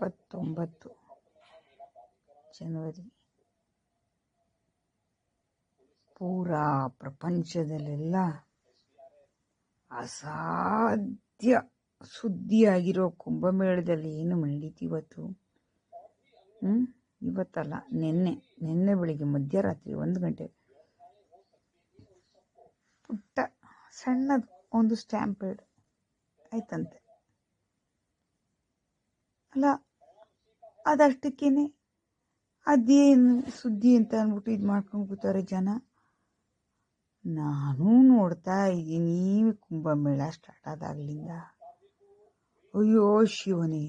29 ಜನವರಿ ಪೂರಾ ಪ್ರಪಂಚದಲ್ಲೆಲ್ಲ ಅಸಾಧ್ಯ ಸುದ್ದಿಯಾಗಿರೋ ಕುಂಭಮೇಳದಲ್ಲಿ ಏನು ನಡೀತಿ ಇವತ್ತು. ಇವತ್ತಲ್ಲ, ನಿನ್ನೆ ಬೆಳಿಗ್ಗೆ ಮಧ್ಯರಾತ್ರಿ 1 ಗಂಟೆ ಪುಟ್ಟ ಸಣ್ಣದು ಒಂದು ಸ್ಟ್ಯಾಂಪೇಡ್ ಆಯ್ತಂತೆ. ಅಲ್ಲ, ಅದಷ್ಟಕ್ಕೇನೆ ಅದೇನು ಸುದ್ದಿ ಅಂತ ಅಂದ್ಬಿಟ್ಟು ಇದು ಮಾಡ್ಕೊಂಡು ಕೂತಾರೆ ಜನ. ನಾನು ನೋಡ್ತಾ ಇದ್ದೀನಿ ಕುಂಭಮೇಳ ಸ್ಟಾರ್ಟ್ ಆದಾಗಲಿಂದ. ಅಯ್ಯೋ ಶಿವನೇ,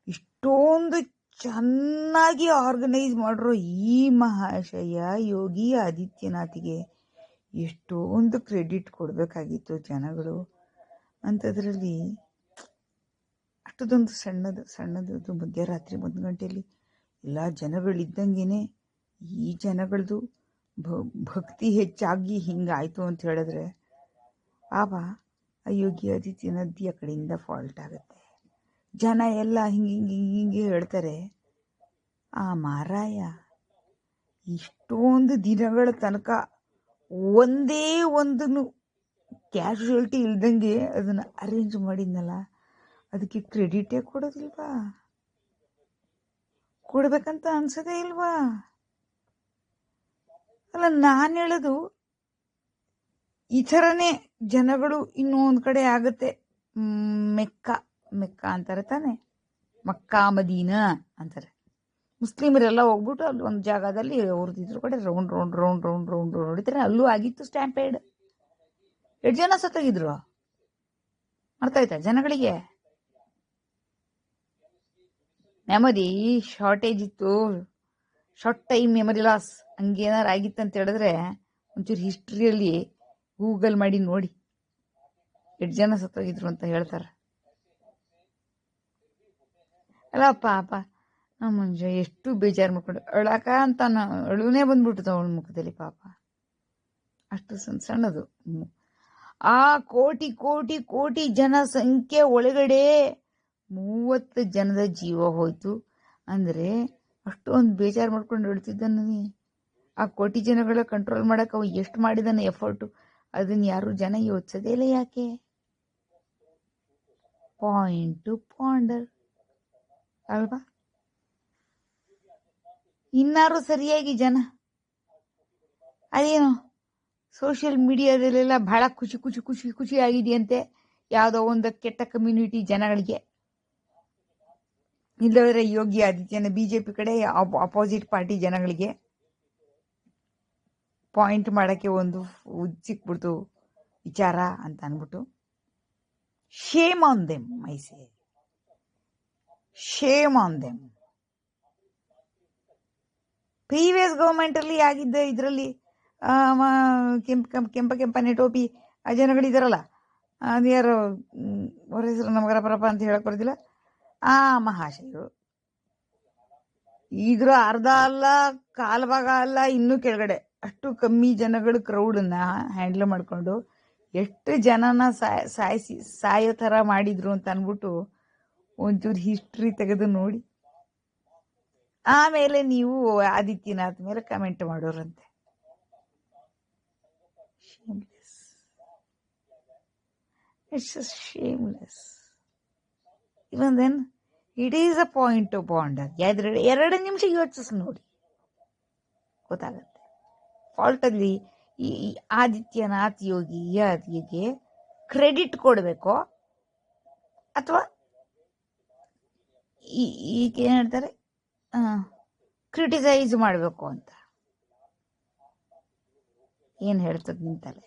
ಇಷ್ಟೊಂದು ಚೆನ್ನಾಗಿ ಆರ್ಗನೈಸ್ ಮಾಡಿರೋ ಈ ಮಹಾಶಯ ಯೋಗಿ ಆದಿತ್ಯನಾಥ್ಗೆ ಎಷ್ಟೊಂದು ಕ್ರೆಡಿಟ್ ಕೊಡಬೇಕಾಗಿತ್ತು ಜನಗಳು. ಅಂಥದ್ರಲ್ಲಿ ಅಷ್ಟೊಂದು ಸಣ್ಣದು ಮಧ್ಯರಾತ್ರಿ 1 ಗಂಟೆಯಲ್ಲಿ ಎಲ್ಲ ಜನಗಳಿದ್ದಂಗೆನೆ ಈ ಜನಗಳದು ಭಕ್ತಿ ಹೆಚ್ಚಾಗಿ ಹಿಂಗಾಯ್ತು ಅಂತ ಹೇಳಿದ್ರೆ ಪಾಪ ಯೋಗಿ ಆದಿತ್ಯನಾಥ್ ಆ ಕಡೆಯಿಂದ ಫಾಲ್ಟ್ ಆಗುತ್ತೆ. ಜನ ಎಲ್ಲ ಹಿಂಗೆ ಹೇಳ್ತಾರೆ, ಆ ಮಾರಾಯ ಇಷ್ಟೊಂದು ದಿನಗಳ ತನಕ ಒಂದೇ ಒಂದನ್ನು ಕ್ಯಾಶುಯಾಲಿಟಿ ಇಲ್ದಂಗೆ ಅದನ್ನು ಅರೇಂಜ್ ಮಾಡಿದ್ನಲ್ಲ, ಅದಕ್ಕೆ ಕ್ರೆಡಿಟೇ ಕೊಡೋದಿಲ್ವಾ? ಕೊಡ್ಬೇಕಂತ ಅನ್ಸೋದೇ ಇಲ್ವಾ? ಅಲ್ಲ, ನಾನು ಹೇಳೋದು ಈ ಥರನೇ ಜನಗಳು ಇನ್ನೂ ಒಂದು ಕಡೆ ಆಗುತ್ತೆ. ಮೆಕ್ಕ ಅಂತಾರೆ ತಾನೆ, ಮಕ್ಕಾ ಮದೀನಾ ಅಂತಾರೆ. ಮುಸ್ಲಿಮರೆಲ್ಲ ಹೋಗ್ಬಿಟ್ಟು ಅಲ್ಲಿ ಒಂದು ಜಾಗದಲ್ಲಿ ಅವ್ರದ್ದು ಇದ್ರ ಕಡೆ ರೌಂಡ್ ಹೊಡಿತಾರೆ. ಅಲ್ಲೂ ಆಗಿತ್ತು ಸ್ಟ್ಯಾಂಪೇಡ್. 8 ಜನ ಸತ್ತೋಗಿದ್ರು. ಅರ್ಥ ಆಯ್ತಾ ಜನಗಳಿಗೆ? ಮೆಮೊರಿ ಶಾರ್ಟೇಜ್ ಇತ್ತು, ಶಾರ್ಟ್ ಟೈಮ್ ಮೆಮೊರಿ ಲಾಸ್ ಹಂಗೇನಾರು ಆಗಿತ್ತು ಅಂತ ಹೇಳಿದ್ರೆ ಒಂಚೂರು ಹಿಸ್ಟ್ರಿಯಲ್ಲಿ ಗೂಗಲ್ ಮಾಡಿ ನೋಡಿ, 8 ಜನ ಸತ್ತೋಗಿದ್ರು ಅಂತ ಹೇಳ್ತಾರೆ. ಅಲ್ಲ ಪಾಪ ನಮ್ಮ ಎಷ್ಟು ಬೇಜಾರು ಮಾಡ್ಕೊಂಡು ಅಳಕ ಅಂತ ಅಳುನೇ ಬಂದ್ಬಿಟ್ಟದ ಅವಳ ಮುಖದಲ್ಲಿ. ಪಾಪ ಅಷ್ಟು ಸಣ್ಣದು. ಆ ಕೋಟಿ ಕೋಟಿ ಕೋಟಿ ಜನ ಸಂಖ್ಯೆ ಒಳಗಡೆ 30 ಜನದ ಜೀವ ಹೋಯ್ತು ಅಂದರೆ ಅಷ್ಟೊಂದು ಬೇಜಾರು ಮಾಡ್ಕೊಂಡು ಹೇಳ್ತಿದ್ದಾನೆ. ಆ ಕೋಟಿ ಜನಗಳ ಕಂಟ್ರೋಲ್ ಮಾಡಕ್ಕೆ ಅವ ಎಷ್ಟು ಮಾಡಿದಾನೆ ಎಫರ್ಟು, ಅದನ್ನ ಯಾರು ಜನ ಯೋಚಿಸೋದೇ ಇಲ್ಲ. ಯಾಕೆ? ಪಾಯಿಂಟ್ ಟು ಪಾಂಡರ್ ಅಲ್ವಾ? ಇನ್ನಾರು ಸರಿಯಾಗಿ ಜನ ಅದೇನು ಸೋಷಿಯಲ್ ಮೀಡಿಯಾದಲ್ಲೆಲ್ಲ ಬಹಳ ಖುಷಿ ಆಗಿದೆಯಂತೆ ಯಾವುದೋ ಒಂದು ಕೆಟ್ಟ ಕಮ್ಯುನಿಟಿ ಜನಗಳಿಗೆ. ಇಲ್ಲದ್ರೆ ಯೋಗಿ ಆದಿತ್ಯನ ಬಿಜೆಪಿ ಕಡೆ ಅಪೋಸಿಟ್ ಪಾರ್ಟಿ ಜನಗಳಿಗೆ ಪಾಯಿಂಟ್ ಮಾಡಕ್ಕೆ ಒಂದು ಸಿಕ್ಬಿಡ್ತು ವಿಚಾರ ಅಂತ ಅಂದ್ಬಿಟ್ಟು. Shame on them, I say shame on them. Previous government ಅಲ್ಲಿ ಆಗಿದ್ದ ಇದರಲ್ಲಿ ಕೆಂಪನೆ ಟೋಪಿ ಆ ಜನಗಳಿದಾರಲ್ಲ, ಅದು ಯಾರು ಅವರ ಹೆಸರು ನಮಗರ ಪರಪ ಅಂತ ಹೇಳಕ್ ಬರೋದಿಲ್ಲ, ಆ ಮಹಾಶಯರು ಇದ್ರ ಅರ್ಧ ಅಲ್ಲ ಕಾಲು ಭಾಗ ಅಲ್ಲ ಇನ್ನೂ ಕೆಳಗಡೆ ಅಷ್ಟು ಕಮ್ಮಿ ಜನಗಳು ಕ್ರೌಡನ್ನ ಹ್ಯಾಂಡಲ್ ಮಾಡ್ಕೊಂಡು ಎಷ್ಟು ಜನನ ಸಾಯೋ ಥರ ಮಾಡಿದ್ರು ಅಂತ ಅಂದ್ಬಿಟ್ಟು ಒಂಚೂರು ಹಿಸ್ಟ್ರಿ ತೆಗೆದು ನೋಡಿ. ಆಮೇಲೆ ನೀವು ಆದಿತ್ಯನಾಥ್ ಮೇಲೆ comment ಮಾಡೋರಂತೆ. shameless. It's just shameless. Even then, it is a point to ponder. 2 ನಿಮಿಷ ಯೋಚಿಸಿ ನೋಡಿ, ಗೊತ್ತಾಗತ್ತೆ. ಫಾಲ್ಟಲ್ಲಿ ಈ ಆದಿತ್ಯನಾಥ್ ಯೋಗಿಗೆ ಕ್ರೆಡಿಟ್ ಕೊಡಬೇಕೋ ಅಥವಾ ಈಗ ಏನು ಹೇಳ್ತಾರೆ ಕ್ರಿಟಿಸೈಸ್ ಮಾಡಬೇಕು ಅಂತ ಏನು ಹೇಳ್ತದೆ ನಿಂತಲೆ?